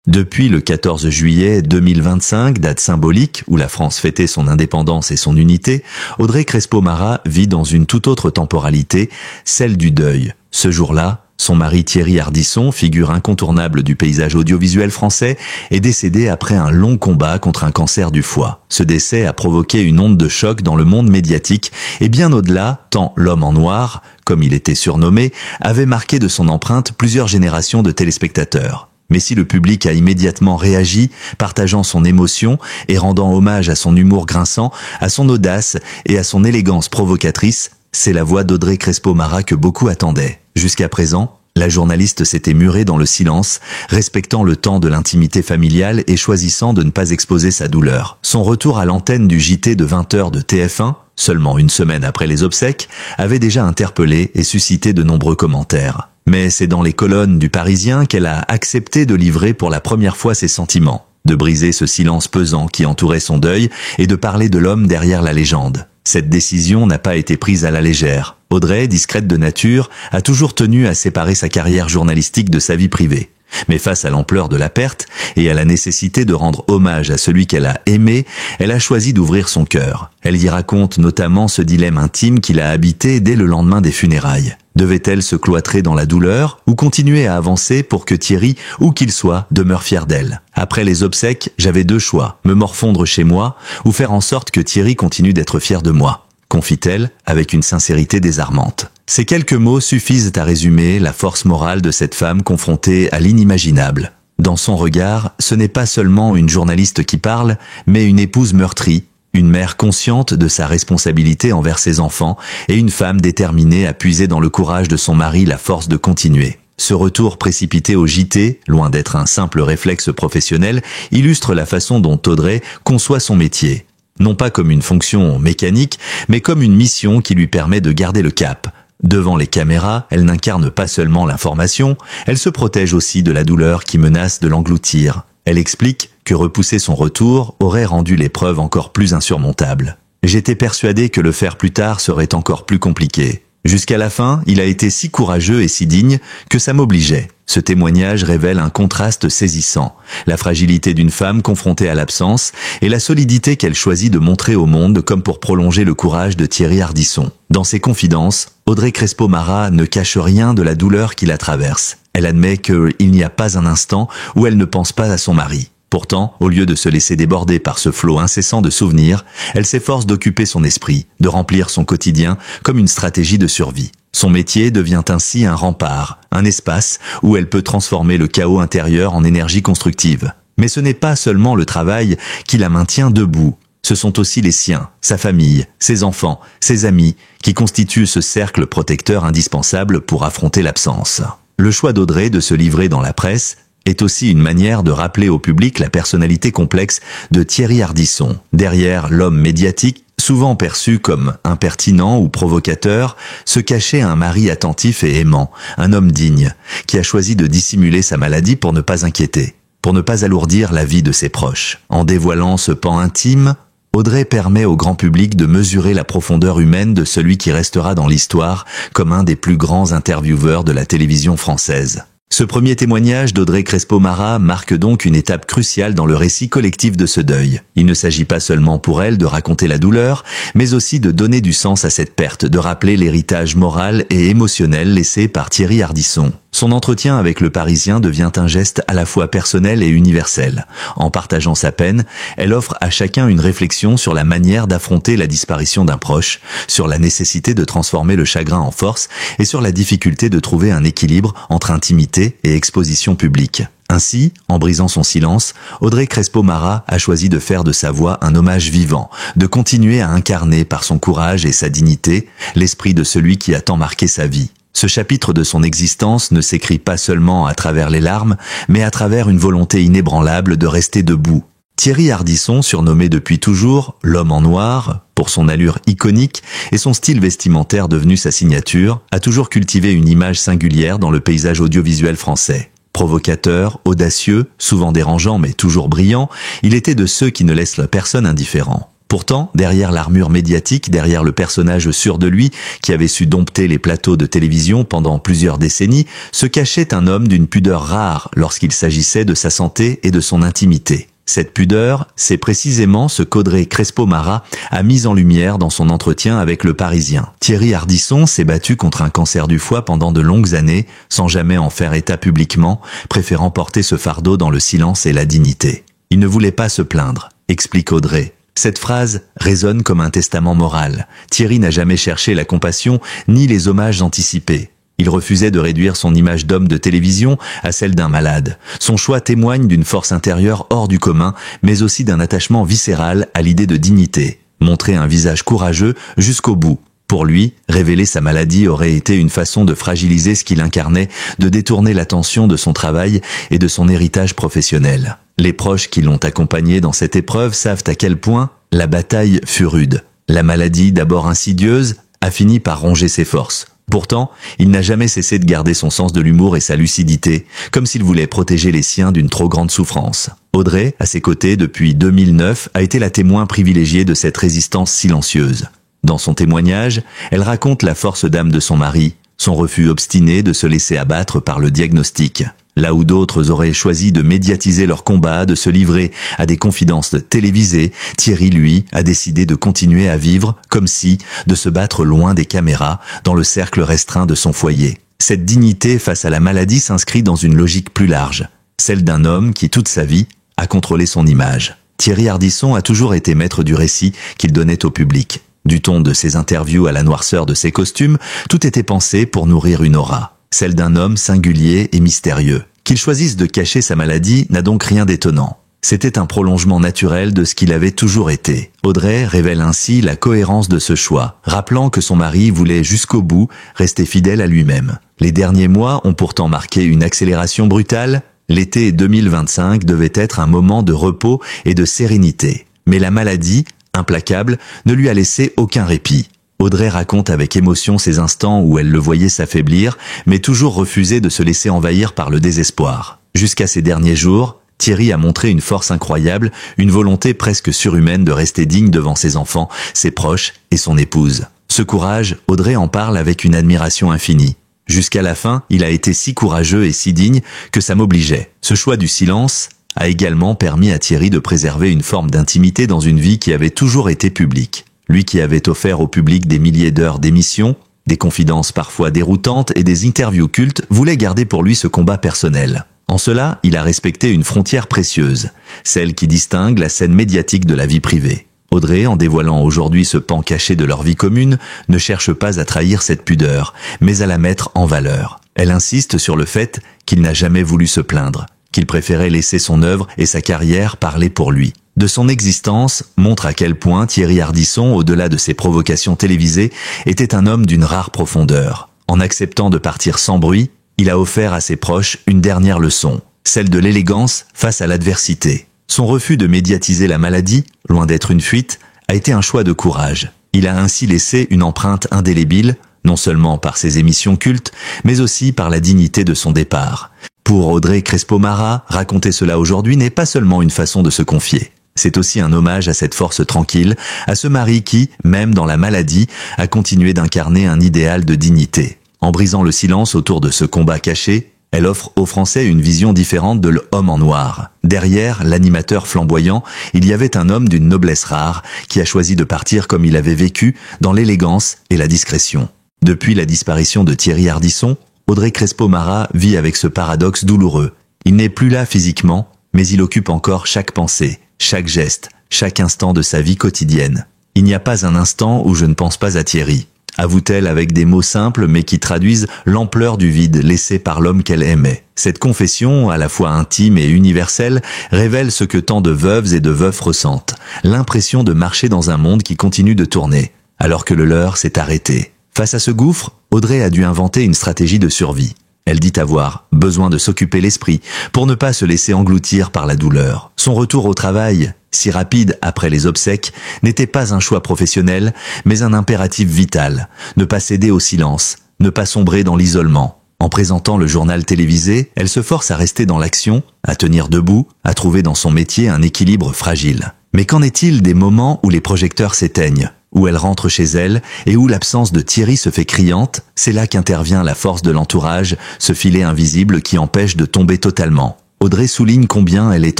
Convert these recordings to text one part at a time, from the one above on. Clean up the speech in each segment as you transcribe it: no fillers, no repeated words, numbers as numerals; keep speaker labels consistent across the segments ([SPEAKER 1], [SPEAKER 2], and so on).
[SPEAKER 1] Depuis le 14 juillet 2025, date symbolique où la France fêtait son indépendance et son unité, Audrey Crespo-Mara vit dans une toute autre temporalité, celle du deuil. Ce jour-là, son mari Thierry Ardisson, figure incontournable du paysage audiovisuel français, est décédé après un long combat contre un cancer du foie. Ce décès a provoqué une onde de choc dans le monde médiatique et bien au-delà, tant l'homme en noir, comme il était surnommé, avait marqué de son empreinte plusieurs générations de téléspectateurs. Mais si le public a immédiatement réagi, partageant son émotion et rendant hommage à son humour grinçant, à son audace et à son élégance provocatrice, c'est la voix d'Audrey Crespo-Mara que beaucoup attendaient. Jusqu'à présent, la journaliste s'était murée dans le silence, respectant le temps de l'intimité familiale et choisissant de ne pas exposer sa douleur. Son retour à l'antenne du JT de 20h de TF1, seulement une semaine après les obsèques, avait déjà interpellé et suscité de nombreux commentaires. Mais c'est dans les colonnes du Parisien qu'elle a accepté de livrer pour la première fois ses sentiments, de briser ce silence pesant qui entourait son deuil et de parler de l'homme derrière la légende. Cette décision n'a pas été prise à la légère. Audrey, discrète de nature, a toujours tenu à séparer sa carrière journalistique de sa vie privée. Mais face à l'ampleur de la perte et à la nécessité de rendre hommage à celui qu'elle a aimé, elle a choisi d'ouvrir son cœur. Elle y raconte notamment ce dilemme intime qui l'a habité dès le lendemain des funérailles. Devait-elle se cloîtrer dans la douleur ou continuer à avancer pour que Thierry, où qu'il soit, demeure fier d'elle? Après les obsèques, j'avais deux choix, me morfondre chez moi ou faire en sorte que Thierry continue d'être fier de moi, confie-t-elle avec une sincérité désarmante. Ces quelques mots suffisent à résumer la force morale de cette femme confrontée à l'inimaginable. Dans son regard, ce n'est pas seulement une journaliste qui parle, mais une épouse meurtrie, une mère consciente de sa responsabilité envers ses enfants et une femme déterminée à puiser dans le courage de son mari la force de continuer. Ce retour précipité au JT, loin d'être un simple réflexe professionnel, illustre la façon dont Audrey conçoit son métier. Non pas comme une fonction mécanique, mais comme une mission qui lui permet de garder le cap. Devant les caméras, elle n'incarne pas seulement l'information, elle se protège aussi de la douleur qui menace de l'engloutir. Elle explique que repousser son retour aurait rendu l'épreuve encore plus insurmontable. J'étais persuadée que le faire plus tard serait encore plus compliqué. Jusqu'à la fin, il a été si courageux et si digne que ça m'obligeait. Ce témoignage révèle un contraste saisissant, la fragilité d'une femme confrontée à l'absence et la solidité qu'elle choisit de montrer au monde comme pour prolonger le courage de Thierry Ardisson. Dans ses confidences, Audrey Crespo-Mara ne cache rien de la douleur qui la traverse. Elle admet qu'il n'y a pas un instant où elle ne pense pas à son mari. Pourtant, au lieu de se laisser déborder par ce flot incessant de souvenirs, elle s'efforce d'occuper son esprit, de remplir son quotidien comme une stratégie de survie. Son métier devient ainsi un rempart, un espace où elle peut transformer le chaos intérieur en énergie constructive. Mais ce n'est pas seulement le travail qui la maintient debout. Ce sont aussi les siens, sa famille, ses enfants, ses amis, qui constituent ce cercle protecteur indispensable pour affronter l'absence. Le choix d'Audrey de se livrer dans la presse est aussi une manière de rappeler au public la personnalité complexe de Thierry Ardisson. Derrière l'homme médiatique, souvent perçu comme impertinent ou provocateur, se cachait un mari attentif et aimant, un homme digne, qui a choisi de dissimuler sa maladie pour ne pas inquiéter, pour ne pas alourdir la vie de ses proches. En dévoilant ce pan intime, Audrey permet au grand public de mesurer la profondeur humaine de celui qui restera dans l'histoire comme un des plus grands intervieweurs de la télévision française. Ce premier témoignage d'Audrey Crespo-Mara marque donc une étape cruciale dans le récit collectif de ce deuil. Il ne s'agit pas seulement pour elle de raconter la douleur, mais aussi de donner du sens à cette perte, de rappeler l'héritage moral et émotionnel laissé par Thierry Ardisson. Son entretien avec Le Parisien devient un geste à la fois personnel et universel. En partageant sa peine, elle offre à chacun une réflexion sur la manière d'affronter la disparition d'un proche, sur la nécessité de transformer le chagrin en force et sur la difficulté de trouver un équilibre entre intimité et exposition publique. Ainsi, en brisant son silence, Audrey Crespo-Mara a choisi de faire de sa voix un hommage vivant, de continuer à incarner par son courage et sa dignité l'esprit de celui qui a tant marqué sa vie. Ce chapitre de son existence ne s'écrit pas seulement à travers les larmes, mais à travers une volonté inébranlable de rester debout. Thierry Ardisson, surnommé depuis toujours l'homme en noir, pour son allure iconique et son style vestimentaire devenu sa signature, a toujours cultivé une image singulière dans le paysage audiovisuel français. Provocateur, audacieux, souvent dérangeant mais toujours brillant, il était de ceux qui ne laissent la personne indifférent. Pourtant, derrière l'armure médiatique, derrière le personnage sûr de lui, qui avait su dompter les plateaux de télévision pendant plusieurs décennies, se cachait un homme d'une pudeur rare lorsqu'il s'agissait de sa santé et de son intimité. Cette pudeur, c'est précisément ce qu'Audrey Crespo-Mara a mis en lumière dans son entretien avec Le Parisien. Thierry Ardisson s'est battu contre un cancer du foie pendant de longues années, sans jamais en faire état publiquement, préférant porter ce fardeau dans le silence et la dignité. Il ne voulait pas se plaindre, explique Audrey. Cette phrase résonne comme un testament moral. Thierry n'a jamais cherché la compassion ni les hommages anticipés. Il refusait de réduire son image d'homme de télévision à celle d'un malade. Son choix témoigne d'une force intérieure hors du commun, mais aussi d'un attachement viscéral à l'idée de dignité. Montrer un visage courageux jusqu'au bout. Pour lui, révéler sa maladie aurait été une façon de fragiliser ce qu'il incarnait, de détourner l'attention de son travail et de son héritage professionnel. Les proches qui l'ont accompagné dans cette épreuve savent à quel point la bataille fut rude. La maladie, d'abord insidieuse, a fini par ronger ses forces. Pourtant, il n'a jamais cessé de garder son sens de l'humour et sa lucidité, comme s'il voulait protéger les siens d'une trop grande souffrance. Audrey, à ses côtés depuis 2009, a été la témoin privilégiée de cette résistance silencieuse. Dans son témoignage, elle raconte la force d'âme de son mari, son refus obstiné de se laisser abattre par le diagnostic. Là où d'autres auraient choisi de médiatiser leur combat, de se livrer à des confidences télévisées, Thierry, lui, a décidé de continuer à vivre comme si, de se battre loin des caméras, dans le cercle restreint de son foyer. Cette dignité face à la maladie s'inscrit dans une logique plus large, celle d'un homme qui, toute sa vie, a contrôlé son image. Thierry Ardisson a toujours été maître du récit qu'il donnait au public. Du ton de ses interviews à la noirceur de ses costumes, tout était pensé pour nourrir une aura. Celle d'un homme singulier et mystérieux. Qu'il choisisse de cacher sa maladie n'a donc rien d'étonnant. C'était un prolongement naturel de ce qu'il avait toujours été. Audrey révèle ainsi la cohérence de ce choix, rappelant que son mari voulait jusqu'au bout rester fidèle à lui-même. Les derniers mois ont pourtant marqué une accélération brutale. L'été 2025 devait être un moment de repos et de sérénité. Mais la maladie, implacable, ne lui a laissé aucun répit. Audrey raconte avec émotion ces instants où elle le voyait s'affaiblir, mais toujours refusait de se laisser envahir par le désespoir. Jusqu'à ces derniers jours, Thierry a montré une force incroyable, une volonté presque surhumaine de rester digne devant ses enfants, ses proches et son épouse. Ce courage, Audrey en parle avec une admiration infinie. Jusqu'à la fin, il a été si courageux et si digne que ça m'obligeait. Ce choix du silence a également permis à Thierry de préserver une forme d'intimité dans une vie qui avait toujours été publique. Lui qui avait offert au public des milliers d'heures d'émissions, des confidences parfois déroutantes et des interviews cultes, voulait garder pour lui ce combat personnel. En cela, il a respecté une frontière précieuse, celle qui distingue la scène médiatique de la vie privée. Audrey, en dévoilant aujourd'hui ce pan caché de leur vie commune, ne cherche pas à trahir cette pudeur, mais à la mettre en valeur. Elle insiste sur le fait qu'il n'a jamais voulu se plaindre, qu'il préférait laisser son œuvre et sa carrière parler pour lui. De son existence montre à quel point Thierry Ardisson, au-delà de ses provocations télévisées, était un homme d'une rare profondeur. En acceptant de partir sans bruit, il a offert à ses proches une dernière leçon, celle de l'élégance face à l'adversité. Son refus de médiatiser la maladie, loin d'être une fuite, a été un choix de courage. Il a ainsi laissé une empreinte indélébile, non seulement par ses émissions cultes, mais aussi par la dignité de son départ. Pour Audrey Crespo-Mara, raconter cela aujourd'hui n'est pas seulement une façon de se confier. C'est aussi un hommage à cette force tranquille, à ce mari qui, même dans la maladie, a continué d'incarner un idéal de dignité. En brisant le silence autour de ce combat caché, elle offre aux Français une vision différente de l'homme en noir. Derrière l'animateur flamboyant, il y avait un homme d'une noblesse rare qui a choisi de partir comme il avait vécu, dans l'élégance et la discrétion. Depuis la disparition de Thierry Ardisson, Audrey Crespo-Mara vit avec ce paradoxe douloureux. Il n'est plus là physiquement, mais il occupe encore chaque pensée, chaque geste, chaque instant de sa vie quotidienne. Il n'y a pas un instant où je ne pense pas à Thierry, avoue-t-elle avec des mots simples mais qui traduisent l'ampleur du vide laissé par l'homme qu'elle aimait. Cette confession, à la fois intime et universelle, révèle ce que tant de veuves et de veufs ressentent, l'impression de marcher dans un monde qui continue de tourner, alors que le leur s'est arrêté. Face à ce gouffre, Audrey a dû inventer une stratégie de survie. Elle dit avoir besoin de s'occuper l'esprit pour ne pas se laisser engloutir par la douleur. Son retour au travail, si rapide après les obsèques, n'était pas un choix professionnel, mais un impératif vital. Ne pas céder au silence, ne pas sombrer dans l'isolement. En présentant le journal télévisé, elle se force à rester dans l'action, à tenir debout, à trouver dans son métier un équilibre fragile. Mais qu'en est-il des moments où les projecteurs s'éteignent, où elle rentre chez elle et où l'absence de Thierry se fait criante? C'est là qu'intervient la force de l'entourage, ce filet invisible qui empêche de tomber totalement. Audrey souligne combien elle est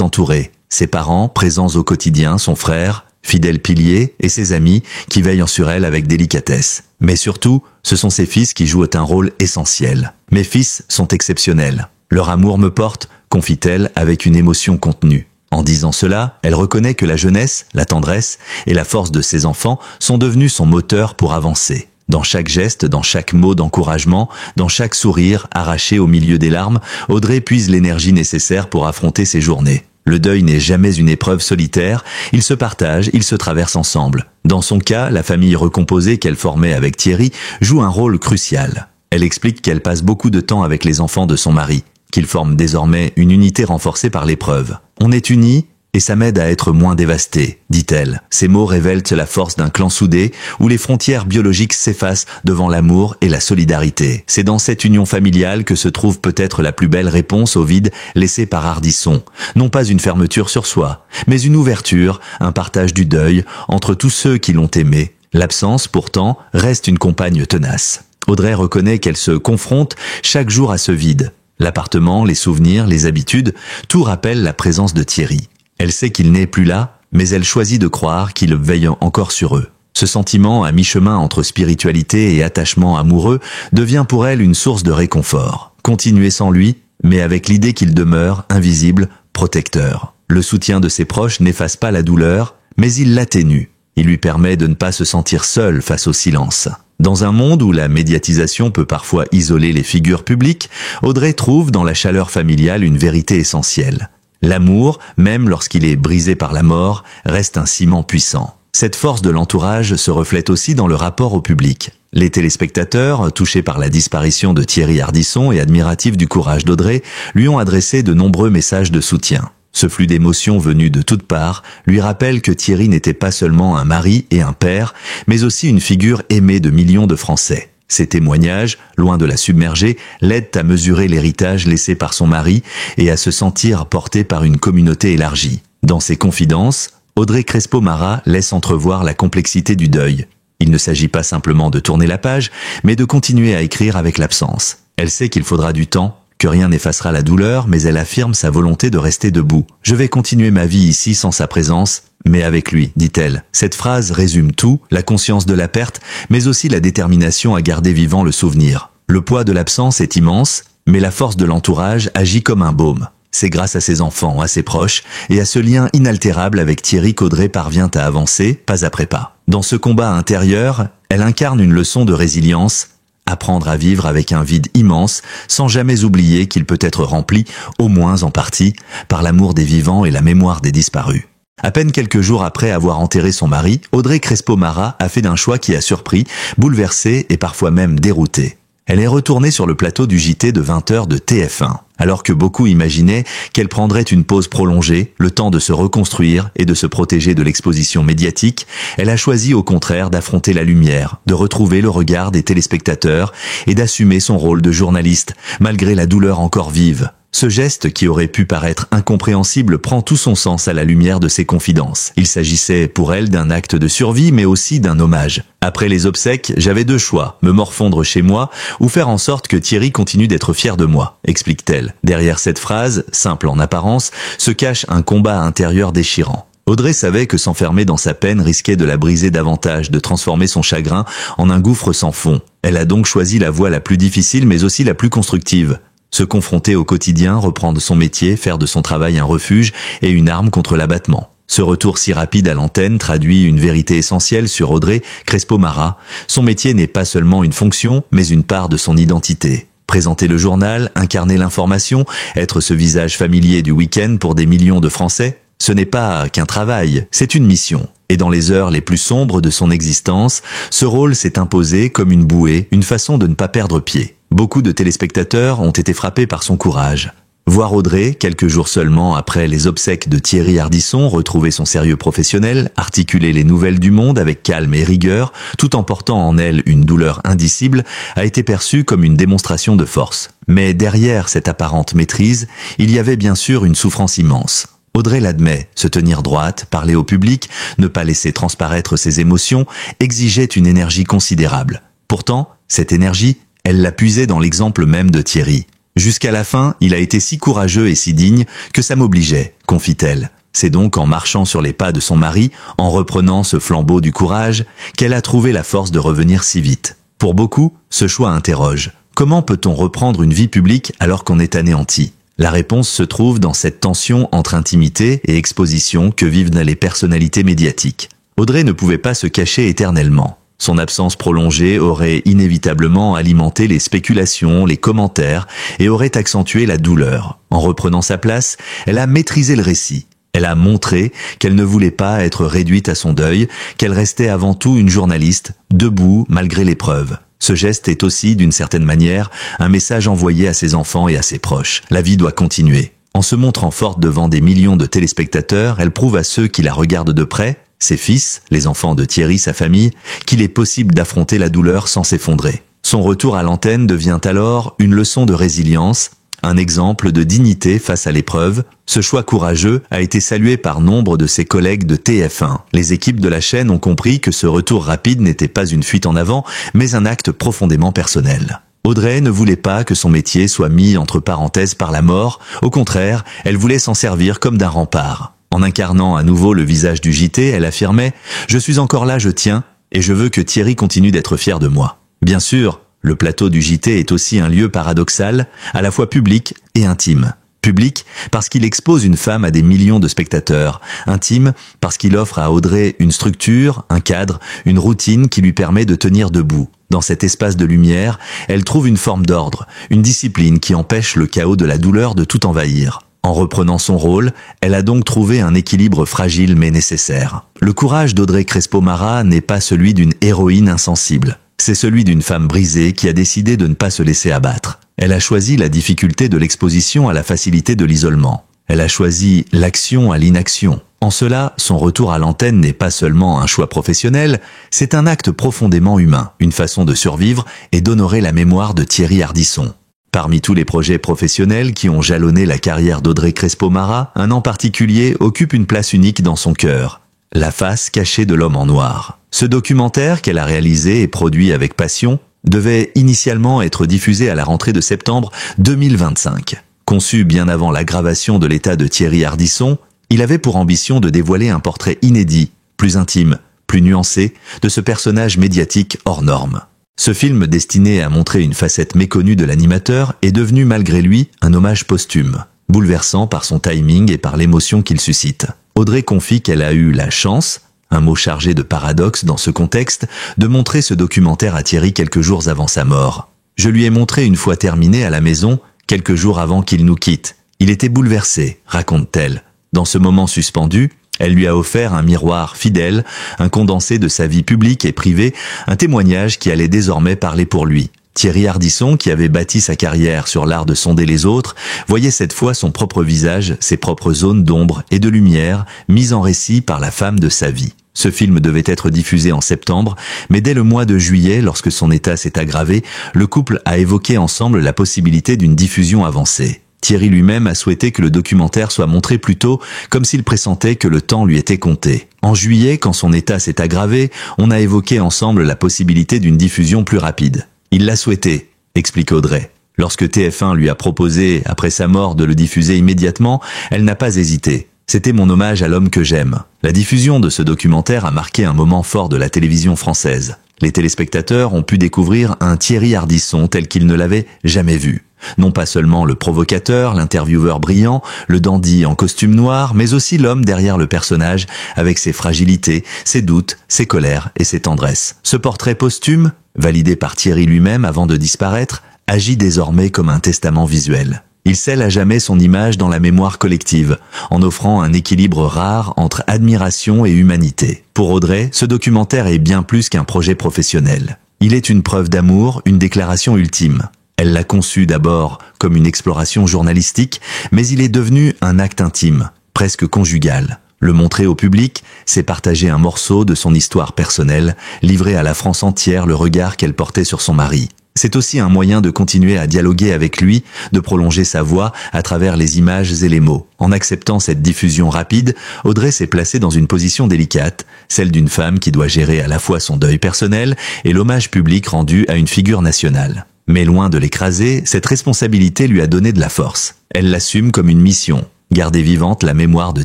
[SPEAKER 1] entourée. Ses parents, présents au quotidien, son frère, fidèle pilier, et ses amis qui veillent sur elle avec délicatesse. Mais surtout, ce sont ses fils qui jouent un rôle essentiel. Mes fils sont exceptionnels. Leur amour me porte, confie-t-elle avec une émotion contenue. En disant cela, elle reconnaît que la jeunesse, la tendresse et la force de ses enfants sont devenus son moteur pour avancer. Dans chaque geste, dans chaque mot d'encouragement, dans chaque sourire arraché au milieu des larmes, Audrey puise l'énergie nécessaire pour affronter ses journées. Le deuil n'est jamais une épreuve solitaire, il se partage, il se traverse ensemble. Dans son cas, la famille recomposée qu'elle formait avec Thierry joue un rôle crucial. Elle explique qu'elle passe beaucoup de temps avec les enfants de son mari, qu'ils forment désormais une unité renforcée par l'épreuve. On est unis et ça m'aide à être moins dévasté, dit-elle. Ces mots révèlent la force d'un clan soudé où les frontières biologiques s'effacent devant l'amour et la solidarité. C'est dans cette union familiale que se trouve peut-être la plus belle réponse au vide laissé par Ardisson. Non pas une fermeture sur soi, mais une ouverture, un partage du deuil entre tous ceux qui l'ont aimé. L'absence, pourtant, reste une compagne tenace. Audrey reconnaît qu'elle se confronte chaque jour à ce vide. L'appartement, les souvenirs, les habitudes, tout rappelle la présence de Thierry. Elle sait qu'il n'est plus là, mais elle choisit de croire qu'il veille encore sur eux. Ce sentiment, à mi-chemin entre spiritualité et attachement amoureux, devient pour elle une source de réconfort. Continuer sans lui, mais avec l'idée qu'il demeure invisible, protecteur. Le soutien de ses proches n'efface pas la douleur, mais il l'atténue. Il lui permet de ne pas se sentir seul face au silence. Dans un monde où la médiatisation peut parfois isoler les figures publiques, Audrey trouve dans la chaleur familiale une vérité essentielle. L'amour, même lorsqu'il est brisé par la mort, reste un ciment puissant. Cette force de l'entourage se reflète aussi dans le rapport au public. Les téléspectateurs, touchés par la disparition de Thierry Ardisson et admiratifs du courage d'Audrey, lui ont adressé de nombreux messages de soutien. Ce flux d'émotions venues de toutes parts lui rappelle que Thierry n'était pas seulement un mari et un père, mais aussi une figure aimée de millions de Français. Ces témoignages, loin de la submerger, l'aident à mesurer l'héritage laissé par son mari et à se sentir porté par une communauté élargie. Dans ses confidences, Audrey Crespo-Mara laisse entrevoir la complexité du deuil. Il ne s'agit pas simplement de tourner la page, mais de continuer à écrire avec l'absence. Elle sait qu'il faudra du temps, que rien n'effacera la douleur, mais elle affirme sa volonté de rester debout. « Je vais continuer ma vie ici sans sa présence, mais avec lui », dit-elle. Cette phrase résume tout, la conscience de la perte, mais aussi la détermination à garder vivant le souvenir. Le poids de l'absence est immense, mais la force de l'entourage agit comme un baume. C'est grâce à ses enfants, à ses proches, et à ce lien inaltérable avec Thierry qu'Audrey parvient à avancer, pas après pas. Dans ce combat intérieur, elle incarne une leçon de résilience, apprendre à vivre avec un vide immense, sans jamais oublier qu'il peut être rempli, au moins en partie, par l'amour des vivants et la mémoire des disparus. À peine quelques jours après avoir enterré son mari, Audrey Crespo-Mara a fait d'un choix qui a surpris, bouleversé et parfois même dérouté. Elle est retournée sur le plateau du JT de 20h de TF1. Alors que beaucoup imaginaient qu'elle prendrait une pause prolongée, le temps de se reconstruire et de se protéger de l'exposition médiatique, elle a choisi au contraire d'affronter la lumière, de retrouver le regard des téléspectateurs et d'assumer son rôle de journaliste, malgré la douleur encore vive. Ce geste, qui aurait pu paraître incompréhensible, prend tout son sens à la lumière de ses confidences. Il s'agissait pour elle d'un acte de survie, mais aussi d'un hommage. Après les obsèques, j'avais deux choix, me morfondre chez moi ou faire en sorte que Thierry continue d'être fier de moi, explique-t-elle. Derrière cette phrase, simple en apparence, se cache un combat intérieur déchirant. Audrey savait que s'enfermer dans sa peine risquait de la briser davantage, de transformer son chagrin en un gouffre sans fond. Elle a donc choisi la voie la plus difficile mais aussi la plus constructive. Se confronter au quotidien, reprendre son métier, faire de son travail un refuge et une arme contre l'abattement. Ce retour si rapide à l'antenne traduit une vérité essentielle sur Audrey Crespo-Mara. Son métier n'est pas seulement une fonction, mais une part de son identité. Présenter le journal, incarner l'information, être ce visage familier du week-end pour des millions de Français, ce n'est pas qu'un travail, c'est une mission. Et dans les heures les plus sombres de son existence, ce rôle s'est imposé comme une bouée, une façon de ne pas perdre pied. Beaucoup de téléspectateurs ont été frappés par son courage. Voir Audrey, quelques jours seulement après les obsèques de Thierry Ardisson, retrouver son sérieux professionnel, articuler les nouvelles du monde avec calme et rigueur, tout en portant en elle une douleur indicible, a été perçu comme une démonstration de force. Mais derrière cette apparente maîtrise, il y avait bien sûr une souffrance immense. Audrey l'admet, se tenir droite, parler au public, ne pas laisser transparaître ses émotions, exigeait une énergie considérable. Pourtant, cette énergie, elle l'a puisée dans l'exemple même de Thierry. Jusqu'à la fin, il a été si courageux et si digne que ça m'obligeait, confie-t-elle. C'est donc en marchant sur les pas de son mari, en reprenant ce flambeau du courage, qu'elle a trouvé la force de revenir si vite. Pour beaucoup, ce choix interroge. Comment peut-on reprendre une vie publique alors qu'on est anéanti ? La réponse se trouve dans cette tension entre intimité et exposition que vivent les personnalités médiatiques. Audrey ne pouvait pas se cacher éternellement. Son absence prolongée aurait inévitablement alimenté les spéculations, les commentaires et aurait accentué la douleur. En reprenant sa place, elle a maîtrisé le récit. Elle a montré qu'elle ne voulait pas être réduite à son deuil, qu'elle restait avant tout une journaliste, debout malgré l'épreuve. Ce geste est aussi, d'une certaine manière, un message envoyé à ses enfants et à ses proches. La vie doit continuer. En se montrant forte devant des millions de téléspectateurs, elle prouve à ceux qui la regardent de près, ses fils, les enfants de Thierry, sa famille, qu'il est possible d'affronter la douleur sans s'effondrer. Son retour à l'antenne devient alors une leçon de résilience, un exemple de dignité face à l'épreuve. Ce choix courageux a été salué par nombre de ses collègues de TF1. Les équipes de la chaîne ont compris que ce retour rapide n'était pas une fuite en avant, mais un acte profondément personnel. Audrey ne voulait pas que son métier soit mis entre parenthèses par la mort. Au contraire, elle voulait s'en servir comme d'un rempart. En incarnant à nouveau le visage du JT, elle affirmait « Je suis encore là, je tiens, et je veux que Thierry continue d'être fier de moi ». Bien sûr, le plateau du JT est aussi un lieu paradoxal, à la fois public et intime. Public parce qu'il expose une femme à des millions de spectateurs. Intime parce qu'il offre à Audrey une structure, un cadre, une routine qui lui permet de tenir debout. Dans cet espace de lumière, elle trouve une forme d'ordre, une discipline qui empêche le chaos de la douleur de tout envahir. En reprenant son rôle, elle a donc trouvé un équilibre fragile mais nécessaire. Le courage d'Audrey Crespo-Mara n'est pas celui d'une héroïne insensible. C'est celui d'une femme brisée qui a décidé de ne pas se laisser abattre. Elle a choisi la difficulté de l'exposition à la facilité de l'isolement. Elle a choisi l'action à l'inaction. En cela, son retour à l'antenne n'est pas seulement un choix professionnel, c'est un acte profondément humain, une façon de survivre et d'honorer la mémoire de Thierry Ardisson. Parmi tous les projets professionnels qui ont jalonné la carrière d'Audrey Crespo-Mara, un en particulier occupe une place unique dans son cœur. La face cachée de l'homme en noir. Ce documentaire qu'elle a réalisé et produit avec passion devait initialement être diffusé à la rentrée de septembre 2025. Conçu bien avant l'aggravation de l'état de Thierry Ardisson, il avait pour ambition de dévoiler un portrait inédit, plus intime, plus nuancé, de ce personnage médiatique hors norme. Ce film destiné à montrer une facette méconnue de l'animateur est devenu malgré lui un hommage posthume, bouleversant par son timing et par l'émotion qu'il suscite. Audrey confie qu'elle a eu la chance, un mot chargé de paradoxe dans ce contexte, de montrer ce documentaire à Thierry quelques jours avant sa mort. Je lui ai montré une fois terminé à la maison, quelques jours avant qu'il nous quitte. Il était bouleversé, raconte-t-elle. Dans ce moment suspendu, elle lui a offert un miroir fidèle, un condensé de sa vie publique et privée, un témoignage qui allait désormais parler pour lui. Thierry Ardisson, qui avait bâti sa carrière sur l'art de sonder les autres, voyait cette fois son propre visage, ses propres zones d'ombre et de lumière, mises en récit par la femme de sa vie. Ce film devait être diffusé en septembre, mais dès le mois de juillet, lorsque son état s'est aggravé, le couple a évoqué ensemble la possibilité d'une diffusion avancée. Thierry lui-même a souhaité que le documentaire soit montré plus tôt, comme s'il pressentait que le temps lui était compté. En juillet, quand son état s'est aggravé, on a évoqué ensemble la possibilité d'une diffusion plus rapide. Il l'a souhaité, explique Audrey. Lorsque TF1 lui a proposé, après sa mort, de le diffuser immédiatement, elle n'a pas hésité. C'était mon hommage à l'homme que j'aime. La diffusion de ce documentaire a marqué un moment fort de la télévision française. Les téléspectateurs ont pu découvrir un Thierry Ardisson tel qu'ils ne l'avaient jamais vu. Non pas seulement le provocateur, l'intervieweur brillant, le dandy en costume noir, mais aussi l'homme derrière le personnage, avec ses fragilités, ses doutes, ses colères et ses tendresses. Ce portrait posthume, validé par Thierry lui-même avant de disparaître, agit désormais comme un testament visuel. Il scelle à jamais son image dans la mémoire collective, en offrant un équilibre rare entre admiration et humanité. Pour Audrey, ce documentaire est bien plus qu'un projet professionnel. Il est une preuve d'amour, une déclaration ultime. Elle l'a conçu d'abord comme une exploration journalistique, mais il est devenu un acte intime, presque conjugal. Le montrer au public, c'est partager un morceau de son histoire personnelle, livrer à la France entière le regard qu'elle portait sur son mari. C'est aussi un moyen de continuer à dialoguer avec lui, de prolonger sa voix à travers les images et les mots. En acceptant cette diffusion rapide, Audrey s'est placée dans une position délicate, celle d'une femme qui doit gérer à la fois son deuil personnel et l'hommage public rendu à une figure nationale. Mais loin de l'écraser, cette responsabilité lui a donné de la force. Elle l'assume comme une mission. Garder vivante la mémoire de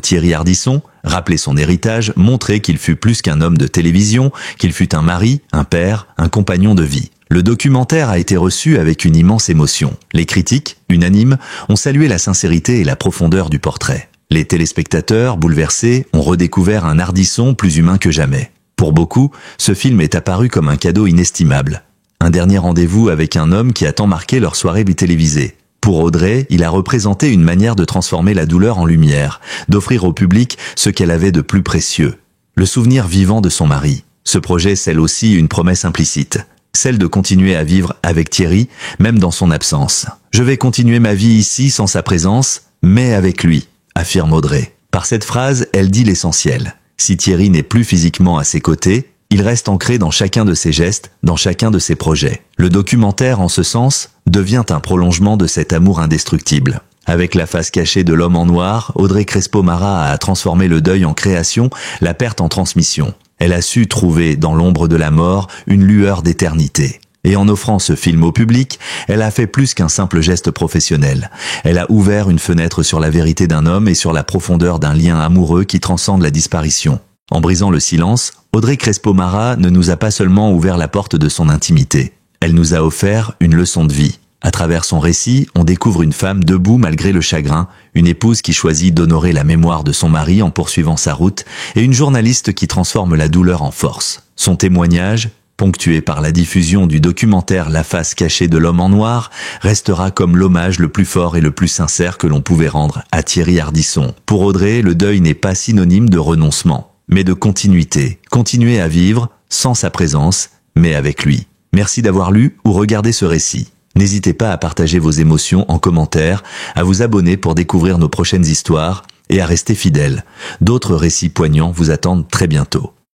[SPEAKER 1] Thierry Ardisson, rappeler son héritage, montrer qu'il fut plus qu'un homme de télévision, qu'il fut un mari, un père, un compagnon de vie. Le documentaire a été reçu avec une immense émotion. Les critiques, unanimes, ont salué la sincérité et la profondeur du portrait. Les téléspectateurs, bouleversés, ont redécouvert un Ardisson plus humain que jamais. Pour beaucoup, ce film est apparu comme un cadeau inestimable. Un dernier rendez-vous avec un homme qui a tant marqué leur soirée télévisée. Pour Audrey, il a représenté une manière de transformer la douleur en lumière, d'offrir au public ce qu'elle avait de plus précieux, le souvenir vivant de son mari. Ce projet scelle aussi une promesse implicite, celle de continuer à vivre avec Thierry, même dans son absence. « Je vais continuer ma vie ici sans sa présence, mais avec lui », affirme Audrey. Par cette phrase, elle dit l'essentiel. Si Thierry n'est plus physiquement à ses côtés, il reste ancré dans chacun de ses gestes, dans chacun de ses projets. Le documentaire, en ce sens, devient un prolongement de cet amour indestructible. Avec la face cachée de l'homme en noir, Audrey Crespo-Mara a transformé le deuil en création, la perte en transmission. Elle a su trouver, dans l'ombre de la mort, une lueur d'éternité. Et en offrant ce film au public, elle a fait plus qu'un simple geste professionnel. Elle a ouvert une fenêtre sur la vérité d'un homme et sur la profondeur d'un lien amoureux qui transcende la disparition. En brisant le silence, Audrey Crespo-Mara ne nous a pas seulement ouvert la porte de son intimité. Elle nous a offert une leçon de vie. À travers son récit, on découvre une femme debout malgré le chagrin, une épouse qui choisit d'honorer la mémoire de son mari en poursuivant sa route, et une journaliste qui transforme la douleur en force. Son témoignage, ponctué par la diffusion du documentaire La face cachée de l'homme en noir, restera comme l'hommage le plus fort et le plus sincère que l'on pouvait rendre à Thierry Ardisson. Pour Audrey, le deuil n'est pas synonyme de renoncement, mais de continuité. Continuer à vivre, sans sa présence, mais avec lui. Merci d'avoir lu ou regardé ce récit. N'hésitez pas à partager vos émotions en commentaire, à vous abonner pour découvrir nos prochaines histoires et à rester fidèle. D'autres récits poignants vous attendent très bientôt.